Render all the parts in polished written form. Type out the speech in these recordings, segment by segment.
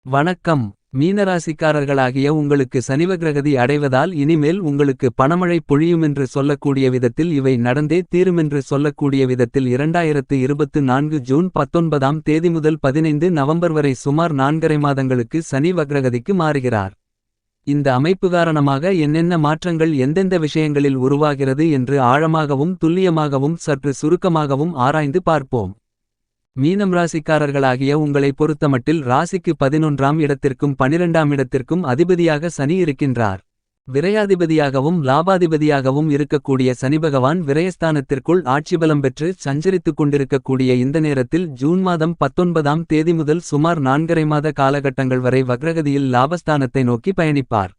வணக்கம். மீனராசிக்காரர்களாகிய உங்களுக்கு சனிவக்ரகதி அடைவதால் இனிமேல் உங்களுக்கு பணமழை பொழியுமென்று சொல்லக்கூடிய விதத்தில் இவை நடந்தே தீருமென்று சொல்லக்கூடிய விதத்தில் 2024 ஜூன் 19ஆம் தேதி முதல் 15 நவம்பர் வரை சுமார் 4½ மாதங்களுக்கு சனி வக்ரகதிக்கு மாறுகிறார். இந்த அமைப்பு காரணமாக என்னென்ன மாற்றங்கள் எந்தெந்த விஷயங்களில் உருவாகிறது என்று ஆழமாகவும் துல்லியமாகவும் சற்று சுருக்கமாகவும் ஆராய்ந்து பார்ப்போம். மீனம் ராசிக்காரர்களாகிய உங்களை பொறுத்தமட்டில் ராசிக்கு 11ஆம் இடத்திற்கும் 12ஆம் இடத்திற்கும் அதிபதியாக சனி இருக்கின்றார். விரையாதிபதியாகவும் லாபாதிபதியாகவும் இருக்கக்கூடிய சனிபகவான் விரயஸ்தானத்திற்குள் ஆட்சிபலம் பெற்று சஞ்சரித்துக் கொண்டிருக்கக்கூடிய இந்த நேரத்தில் ஜூன் மாதம் 19ஆம் தேதி முதல் சுமார் 4½ மாத காலகட்டங்கள் வரை வக்ரகதியில் லாபஸ்தானத்தை நோக்கி பயணிப்பார்.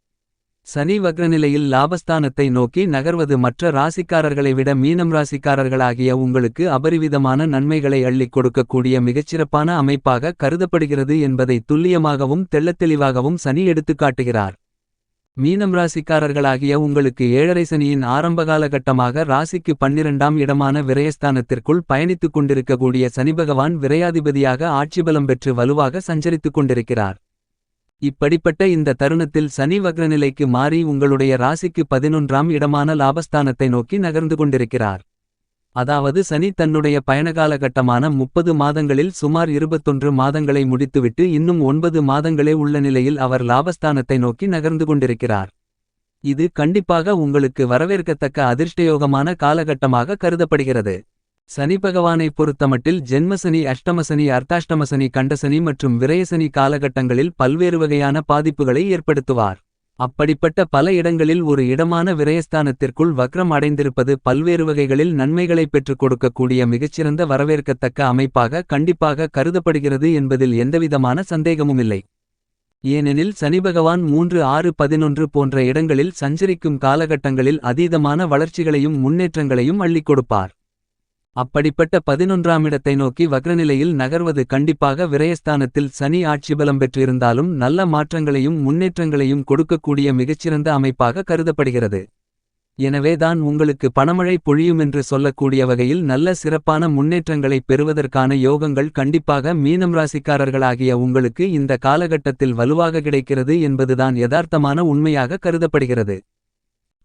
சனி வக்ரநிலையில் லாபஸ்தானத்தை நோக்கி நகர்வது மற்ற ராசிக்காரர்களை விட மீனம் ராசிக்காரர்களாகிய உங்களுக்கு அபரிவிதமான நன்மைகளை அள்ளிக் கொடுக்கக்கூடிய மிகச்சிறப்பான அமைப்பாக கருதப்படுகிறது என்பதை துல்லியமாகவும் தெள்ளத்தெளிவாகவும் சனி எடுத்துக்காட்டுகிறார். மீனம் ராசிக்காரர்களாகிய உங்களுக்கு 7½ சனியின் ஆரம்பகாலகட்டமாக ராசிக்கு 12ஆம் இடமான விரயஸ்தானத்திற்குள் பயணித்துக் கொண்டிருக்கக்கூடிய சனிபகவான் விரையாதிபதியாக ஆட்சிபலம் பெற்று வலுவாக சஞ்சரித்துக் கொண்டிருக்கிறார். இப்படிப்பட்ட இந்த தருணத்தில் சனி வக்ரநிலைக்கு மாறி உங்களுடைய ராசிக்கு 11ஆம் இடமான லாபஸ்தானத்தை நோக்கி நகர்ந்து கொண்டிருக்கிறார். அதாவது சனி தன்னுடைய பயணகாலகட்டமான 30 மாதங்களில் சுமார் 21 மாதங்களை முடித்துவிட்டு இன்னும் 9 மாதங்களே உள்ள நிலையில் அவர் லாபஸ்தானத்தை நோக்கி நகர்ந்து கொண்டிருக்கிறார். இது கண்டிப்பாக உங்களுக்கு வரவேற்கத்தக்க அதிர்ஷ்டயோகமான காலகட்டமாக கருதப்படுகிறது. சனி பகவானை பொறுத்தமட்டில் ஜென்மசனி, அஷ்டமசனி, அர்த்தாஷ்டமசனி, கண்டசனி மற்றும் விரயசனி காலகட்டங்களில் பல்வேறு வகையான பாதிப்புகளை ஏற்படுத்துவார். அப்படிப்பட்ட பல இடங்களில் ஒரு இடமான விரயஸ்தானத்திற்குள் வக்ரம் அடைந்திருப்பது பல்வேறு வகைகளில் நன்மைகளை பெற்றுக் கொடுக்கக்கூடிய மிகச்சிறந்த வரவேற்கத்தக்க அமைப்பாக கண்டிப்பாக கருதப்படுகிறது என்பதில் எந்தவிதமான சந்தேகமுமில்லை. ஏனெனில் சனிபகவான் 3, 6, 11 போன்ற இடங்களில் சஞ்சரிக்கும் காலகட்டங்களில் அதீதமான வளர்ச்சிகளையும் முன்னேற்றங்களையும் அள்ளிக் கொடுப்பார். அப்படிப்பட்ட 11ஆம் இடத்தை நோக்கி வக்ரநிலையில் நகர்வது கண்டிப்பாக விரயஸ்தானத்தில் சனி ஆட்சிபலம் பெற்றிருந்தாலும் நல்ல மாற்றங்களையும் முன்னேற்றங்களையும் கொடுக்கக்கூடிய மிகச்சிறந்த அமைப்பாக கருதப்படுகிறது. எனவேதான் உங்களுக்கு பணமழை பொழியுமென்று சொல்லக்கூடிய வகையில் நல்ல சிறப்பான முன்னேற்றங்களை பெறுவதற்கான யோகங்கள் கண்டிப்பாக மீனம் ராசிக்காரர்களாகிய உங்களுக்கு இந்த காலகட்டத்தில் வலுவாக கிடைக்கிறது என்பதுதான் யதார்த்தமான உண்மையாக கருதப்படுகிறது.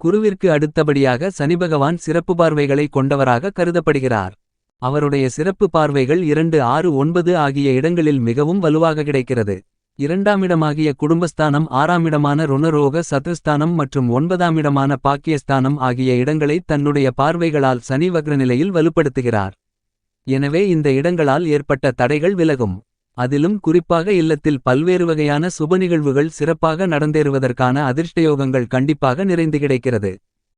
குருவிற்கு அடுத்தபடியாக சனிபகவான் சிறப்பு பார்வைகளை கொண்டவராக கருதப்படுகிறார். அவருடைய சிறப்பு பார்வைகள் 2, 6, 9 ஆகிய இடங்களில் மிகவும் வலுவாக கிடைக்கிறது. 2ஆம் இடமாகிய குடும்பஸ்தானம், 6ஆம் இடமான ருணரோக சத்ருஸ்தானம் மற்றும் 9ஆம் இடமான பாக்கியஸ்தானம் ஆகிய இடங்களை தன்னுடைய பார்வைகளால் சனி வக்ரநிலையில் வலுப்படுத்துகிறார். எனவே இந்த இடங்களால் ஏற்பட்ட தடைகள் விலகும். அதிலும் குறிப்பாக இல்லத்தில் பல்வேறு வகையான சுப நிகழ்வுகள் சிறப்பாக நடந்தேறுவதற்கான அதிர்ஷ்டயோகங்கள் கண்டிப்பாக நிறைந்து கிடைக்கிறது.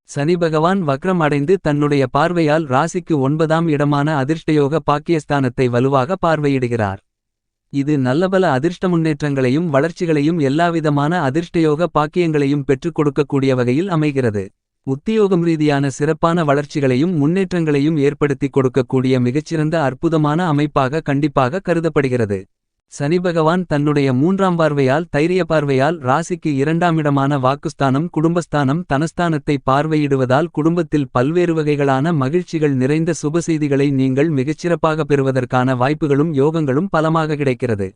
சனி பகவான் வக்ரம் அடைந்து தன்னுடைய பார்வையால் ராசிக்கு 9ஆம் இடமான அதிர்ஷ்டயோக பாக்கியஸ்தானத்தை வலுவாக பார்வையிடுகிறார். இது நல்லபல அதிர்ஷ்ட முன்னேற்றங்களையும் வளர்ச்சிகளையும் எல்லாவிதமான அதிர்ஷ்டயோக பாக்கியங்களையும் பெற்றுக் கொடுக்கக்கூடிய வகையில் அமைகிறது. உத்தியோகம் ரீதியான சிறப்பான வளர்ச்சிகளையும் முன்னேற்றங்களையும் ஏற்படுத்திக் கொடுக்கக்கூடிய மிகச்சிறந்த அற்புதமான அமைப்பாக கண்டிப்பாக கருதப்படுகிறது. சனி பகவான் தன்னுடைய 3ஆம் பார்வையால் தைரிய பார்வையால் ராசிக்கு 2ஆம் இடமான வாக்குஸ்தானம், குடும்பஸ்தானம், தனஸ்தானத்தை பார்வையிடுவதால் குடும்பத்தில் பல்வேறு வகைகளான மகிழ்ச்சிகள் நிறைந்த சுபசெய்திகளை நீங்கள் மிகச்சிறப்பாக பெறுவதற்கான வாய்ப்புகளும் யோகங்களும் பலமாக கிடைக்கிறது.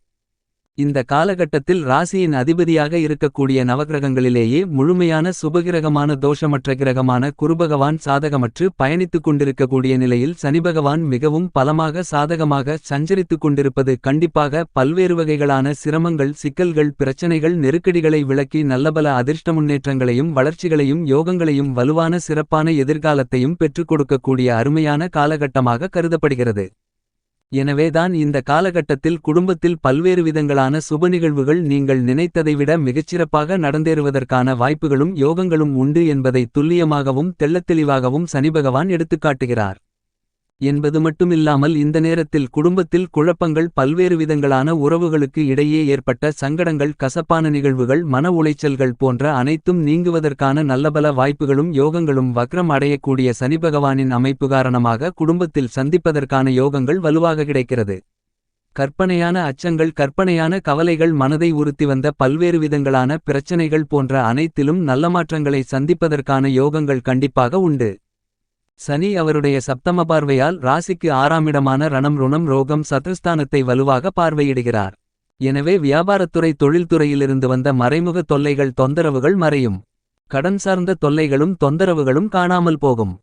இந்த காலகட்டத்தில் ராசியின் அதிபதியாக இருக்கக்கூடிய நவகிரகங்களிலேயே முழுமையான சுபகிரகமான தோஷமற்ற கிரகமான குருபகவான் சாதகமற்று பயணித்துக் கொண்டிருக்கக்கூடிய நிலையில் சனிபகவான் மிகவும் பலமாக சாதகமாக சஞ்சரித்துக் கொண்டிருப்பது கண்டிப்பாக பல்வேறு வகைகளான சிரமங்கள், சிக்கல்கள், பிரச்சனைகள், நெருக்கடிகளை விலக்கி நல்லபல அதிர்ஷ்ட முன்னேற்றங்களையும் வளர்ச்சிகளையும் யோகங்களையும் வலுவான சிறப்பான எதிர்காலத்தையும் பெற்றுக் கொடுக்கக்கூடிய அருமையான காலகட்டமாக கருதப்படுகிறது. எனவேதான் இந்த காலகட்டத்தில் குடும்பத்தில் பல்வேறு விதங்களான சுப நிகழ்வுகள் நீங்கள் நினைத்ததை விட மிகச்சிறப்பாக நடந்தேறுவதற்கான வாய்ப்புகளும் யோகங்களும் உண்டு என்பதை துல்லியமாகவும் தெள்ளத்தெளிவாகவும் சனிபகவான் எடுத்துக்காட்டுகிறார். என்பது மட்டுமில்லாமல் இந்த நேரத்தில் குடும்பத்தில் குழப்பங்கள், பல்வேறு விதங்களான உறவுகளுக்கு இடையே ஏற்பட்ட சங்கடங்கள், கசப்பான நிகழ்வுகள், மன உளைச்சல்கள் போன்ற அனைத்தும் நீங்குவதற்கான நல்லபல வாய்ப்புகளும் யோகங்களும் வக்ரம் அடையக்கூடிய சனிபகவானின் அமைப்பு காரணமாக குடும்பத்தில் சந்திப்பதற்கான யோகங்கள் வலுவாக கிடைக்கிறது. கற்பனையான அச்சங்கள், கற்பனையான கவலைகள், மனதை உறுத்தி வந்த பல்வேறு விதங்களான பிரச்சனைகள் போன்ற அனைத்திலும் நல்ல மாற்றங்களை சந்திப்பதற்கான யோகங்கள் கண்டிப்பாக உண்டு. சனி அவருடைய சப்தம பார்வையால் ராசிக்கு 6ஆம் இடமான ரணம், ருணம், ரோகம், சத்ருஸ்தானத்தை வலுவாக பார்வையிடுகிறார். எனவே வியாபாரத்துறை தொழில்துறையிலிருந்து வந்த மறைமுக தொல்லைகள் தொந்தரவுகள் மறையும். கடன் சார்ந்த தொல்லைகளும் தொந்தரவுகளும் காணாமல் போகும்.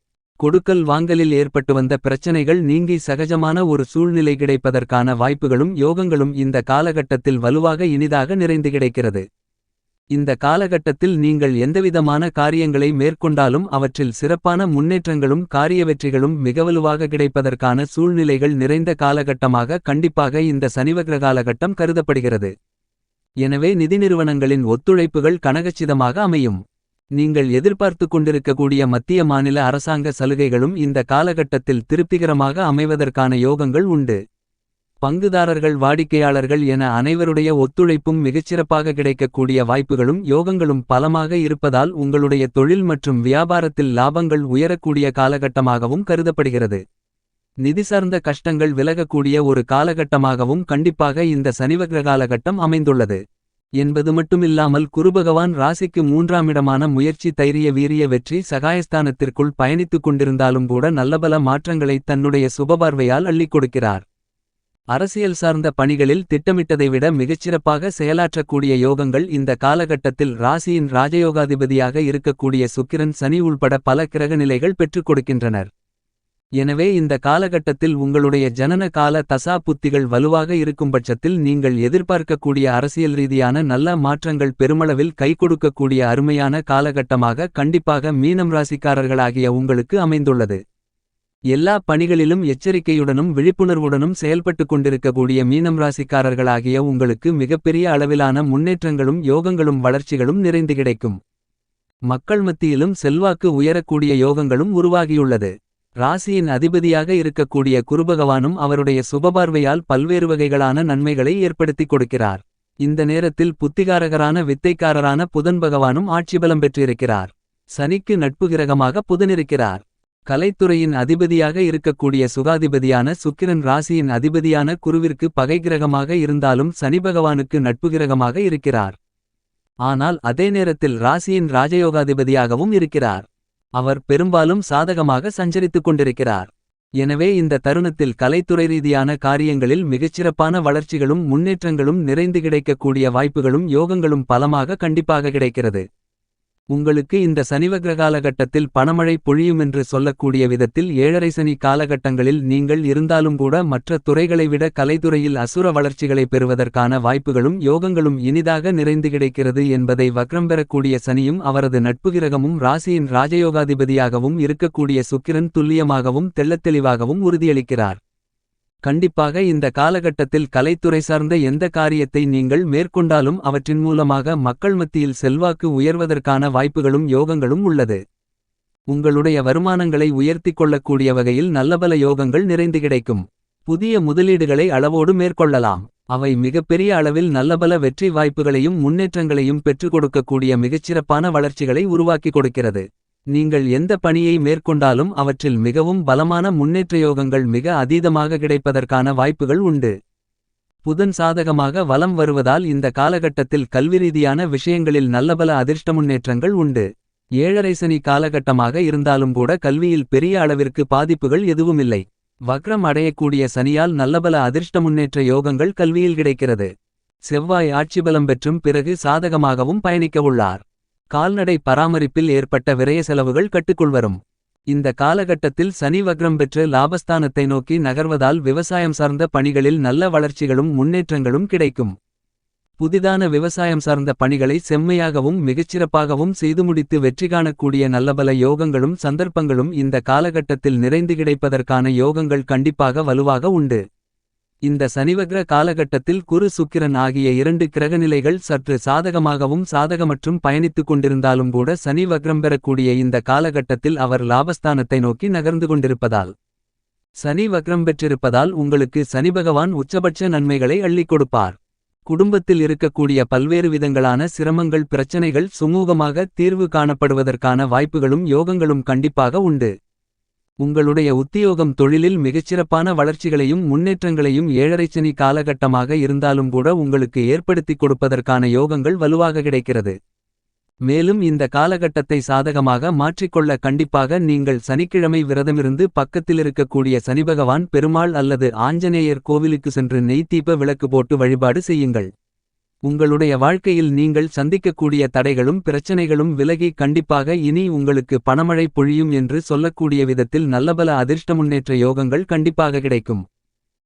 கொடுக்கல் வாங்கலில் ஏற்பட்டு வந்த பிரச்சனைகள் நீங்கி சகஜமான ஒரு சூழ்நிலை கிடைப்பதற்கான வாய்ப்புகளும் யோகங்களும் இந்த காலகட்டத்தில் வலுவாக இனிதாக நிறைந்து கிடைக்கிறது. இந்த காலகட்டத்தில் நீங்கள் எந்தவிதமான காரியங்களை மேற்கொண்டாலும் அவற்றில் சிறப்பான முன்னேற்றங்களும் காரிய வெற்றிகளும் மிகவலுவாக கிடைப்பதற்கான சூழ்நிலைகள் நிறைந்த காலகட்டமாக கண்டிப்பாக இந்த சனிவக்ர காலகட்டம் கருதப்படுகிறது. எனவே நிதி நிறுவனங்களின் ஒத்துழைப்புகள் கனகச்சிதமாக அமையும். நீங்கள் எதிர்பார்த்து கொண்டிருக்கக்கூடிய மத்திய மாநில அரசாங்க சலுகைகளும் இந்த காலகட்டத்தில் திருப்திகரமாக அமைவதற்கான யோகங்கள் உண்டு. பங்குதாரர்கள் வாடிக்கையாளர்கள் என அனைவருடைய ஒத்துழைப்பும் மிகச்சிறப்பாக கிடைக்கக்கூடிய வாய்ப்புகளும் யோகங்களும் பலமாக இருப்பதால் உங்களுடைய தொழில் மற்றும் வியாபாரத்தில் லாபங்கள் உயரக்கூடிய காலகட்டமாகவும் கருதப்படுகிறது. நிதி சார்ந்த கஷ்டங்கள் விலகக்கூடிய ஒரு காலகட்டமாகவும் கண்டிப்பாக இந்த சனிவக்ர காலகட்டம் அமைந்துள்ளது என்பது மட்டுமில்லாமல் குருபகவான் ராசிக்கு 3ஆம் இடமான முயற்சி தைரிய வீரிய வெற்றி சகாயஸ்தானத்திற்குள் பயணித்துக் கொண்டிருந்தாலும் கூட நல்லபல மாற்றங்களை தன்னுடைய சுபபார்வையால் அள்ளிக் கொடுக்கிறார். அரசியல் சார்ந்த பணிகளில் திட்டமிட்டதை விட மிகச்சிறப்பாக செயலாற்றக்கூடிய யோகங்கள் இந்த காலகட்டத்தில் ராசியின் ராஜயோகாதிபதியாக இருக்கக்கூடிய சுக்கிரன் சனி உள்பட பல கிரகநிலைகள் பெற்றுக் கொடுக்கின்றனர். எனவே இந்த காலகட்டத்தில் உங்களுடைய ஜனன கால தசா புத்திகள் வலுவாக இருக்கும்பட்சத்தில் நீங்கள் எதிர்பார்க்கக்கூடிய அரசியல் ரீதியான நல்ல மாற்றங்கள் பெருமளவில் கைகொடுக்கக்கூடிய அருமையான காலகட்டமாக கண்டிப்பாக மீனம் ராசிக்காரர்களாகிய உங்களுக்கு அமைந்துள்ளது. எல்லா பணிகளிலும் எச்சரிக்கையுடனும் விழிப்புணர்வுடனும் செயல்பட்டுக் கொண்டிருக்கக்கூடிய மீனம் ராசிக்காரர்களாகிய உங்களுக்கு மிகப்பெரிய அளவிலான முன்னேற்றங்களும் யோகங்களும் வளர்ச்சிகளும் நிறைந்து கிடைக்கும். மக்கள் மத்தியிலும் செல்வாக்கு உயரக்கூடிய யோகங்களும் உருவாகியுள்ளது. ராசியின் அதிபதியாக இருக்கக்கூடிய குருபகவானும் அவருடைய சுபபார்வையால் பல்வேறு வகைகளான நன்மைகளை ஏற்படுத்திக் கொடுக்கிறார். இந்த நேரத்தில் புத்திகாரகரான வித்தைக்காரரான புதன் பகவானும் ஆட்சிபலம் பெற்றிருக்கிறார். சனிக்கு நட்பு கிரகமாக புதனிருக்கிறார். கலைத்துறையின் அதிபதியாக இருக்கக்கூடிய சுகாதிபதியான சுக்கிரன் ராசியின் அதிபதியான குருவிற்கு பகை கிரகமாக இருந்தாலும் சனி பகவானுக்கு நட்பு கிரகமாக இருக்கிறார். ஆனால் அதே நேரத்தில் ராசியின் ராஜயோகாதிபதியாகவும் இருக்கிறார். அவர் பெரும்பாலும் சாதகமாக சஞ்சரித்துக் கொண்டிருக்கிறார். எனவே இந்த தருணத்தில் கலைத்துறை ரீதியான காரியங்களில் மிகச்சிறப்பான வளர்ச்சிகளும் முன்னேற்றங்களும் நிறைந்து கிடைக்கக்கூடிய வாய்ப்புகளும் யோகங்களும் பலமாக கண்டிப்பாக கிடைக்கிறது. உங்களுக்கு இந்த சனிவக்ர காலகட்டத்தில் பணமழை பொழியுமென்று சொல்லக்கூடிய விதத்தில் ஏழரை சனி காலகட்டங்களில் நீங்கள் இருந்தாலும் கூட மற்ற துறைகளை விட கலைத்துறையில் அசுர வளர்ச்சிகளை பெறுவதற்கான வாய்ப்புகளும் யோகங்களும் இனிதாக நிறைந்து கிடைக்கிறது என்பதை வக்ரம் பெறக்கூடிய சனியும் அவரது நட்பு கிரகமும் ராசியின் ராஜயோகாதிபதியாகவும் இருக்கக்கூடிய சுக்கிரன் துல்லியமாகவும் தெள்ளத்தெளிவாகவும் உறுதியளிக்கிறார். கண்டிப்பாக இந்த காலகட்டத்தில் கலைத்துறை சார்ந்த எந்த காரியத்தை நீங்கள் மேற்கொண்டாலும் அவற்றின் மூலமாக மக்கள் மத்தியில் செல்வாக்கு உயர்வதற்கான வாய்ப்புகளும் யோகங்களும் உள்ளது. உங்களுடைய வருமானங்களை உயர்த்திக் கொள்ளக்கூடிய வகையில் நல்லபல யோகங்கள் நிறைந்து கிடைக்கும். புதிய முதலீடுகளை அளவோடு மேற்கொள்ளலாம். அவை மிகப்பெரிய அளவில் நல்லபல வெற்றி வாய்ப்புகளையும் முன்னேற்றங்களையும் பெற்றுக் கொடுக்கக்கூடிய மிகச்சிறப்பான வளர்ச்சிகளை உருவாக்கி கொடுக்கிறது. நீங்கள் எந்த பணியை மேற்கொண்டாலும் அவற்றில் மிகவும் பலமான முன்னேற்ற யோகங்கள் மிக அதீதமாக கிடைப்பதற்கான வாய்ப்புகள் உண்டு. புதன் சாதகமாக வலம் வருவதால் இந்த காலகட்டத்தில் கல்வி ரீதியான விஷயங்களில் நல்லபல அதிர்ஷ்ட முன்னேற்றங்கள் உண்டு. ஏழரை சனி காலகட்டமாக இருந்தாலும் கூட கல்வியில் பெரிய அளவிற்கு பாதிப்புகள் எதுவுமில்லை. வக்ரம் அடையக்கூடிய சனியால் நல்லபல அதிர்ஷ்ட முன்னேற்ற யோகங்கள் கல்வியில் கிடைக்கிறது. செவ்வாய் ஆட்சிபலம் பெற்றும் பிறகு சாதகமாகவும் பயணிக்கவுள்ளார். கால்நடை பராமரிப்பில் ஏற்பட்ட விரய செலவுகள் கட்டுக்குள் வரும். இந்த காலகட்டத்தில் சனி வக்ரம் பெற்று லாபஸ்தானத்தை நோக்கி நகர்வதால் விவசாயம் சார்ந்த பணிகளில் நல்ல வளர்ச்சிகளும் முன்னேற்றங்களும் கிடைக்கும். புதிதான விவசாயம் சார்ந்த பணிகளை செம்மையாகவும் மிகச்சிறப்பாகவும் செய்து முடித்து வெற்றி காணக்கூடிய நல்லபல யோகங்களும் சந்தர்ப்பங்களும் இந்த காலகட்டத்தில் நிறைந்து கிடைப்பதற்கான யோகங்கள் கண்டிப்பாக வலுவாக உண்டு. இந்த சனிவக்ர காலகட்டத்தில் குரு சுக்கிரன் ஆகிய 2 கிரகநிலைகள் சற்று சாதகமாகவும் சாதகமற்றும் பயணித்துக் கொண்டிருந்தாலும் கூட சனி வக்ரம் பெறக்கூடிய இந்த காலகட்டத்தில் அவர் லாபஸ்தானத்தை நோக்கி நகர்ந்து கொண்டிருப்பதால் சனி வக்ரம் பெற்றிருப்பதால் உங்களுக்கு சனி பகவான் உச்சபட்ச நன்மைகளை அள்ளிக் கொடுப்பார். குடும்பத்தில் இருக்கக்கூடிய பல்வேறு விதங்களான சிரமங்கள் பிரச்சனைகள் சுமூகமாக தீர்வு காணப்படுவதற்கான வாய்ப்புகளும் யோகங்களும் கண்டிப்பாக உண்டு. உங்களுடைய உத்தியோகம் தொழிலில் மிகச்சிறப்பான வளர்ச்சிகளையும் முன்னேற்றங்களையும் ஏழரை சனி காலகட்டமாக இருந்தாலும் கூட உங்களுக்கு ஏற்படுத்திக் கொடுப்பதற்கான யோகங்கள் வலுவாக கிடைக்கிறது. மேலும் இந்த காலகட்டத்தை சாதகமாக மாற்றிக்கொள்ள கண்டிப்பாக நீங்கள் சனிக்கிழமை விரதமிருந்து பக்கத்திலிருக்கக்கூடிய சனிபகவான் பெருமாள் அல்லது ஆஞ்சநேயர் கோவிலுக்கு சென்று நெய் தீப விளக்கு போட்டு வழிபாடு செய்யுங்கள். உங்களுடைய வாழ்க்கையில் நீங்கள் சந்திக்கக்கூடிய தடைகளும் பிரச்சனைகளும் விலகி கண்டிப்பாக இனி உங்களுக்கு பணமழை பொழியும் என்று சொல்லக்கூடிய விதத்தில் நல்லபல அதிர்ஷ்ட முன்னேற்ற யோகங்கள் கண்டிப்பாக கிடைக்கும்.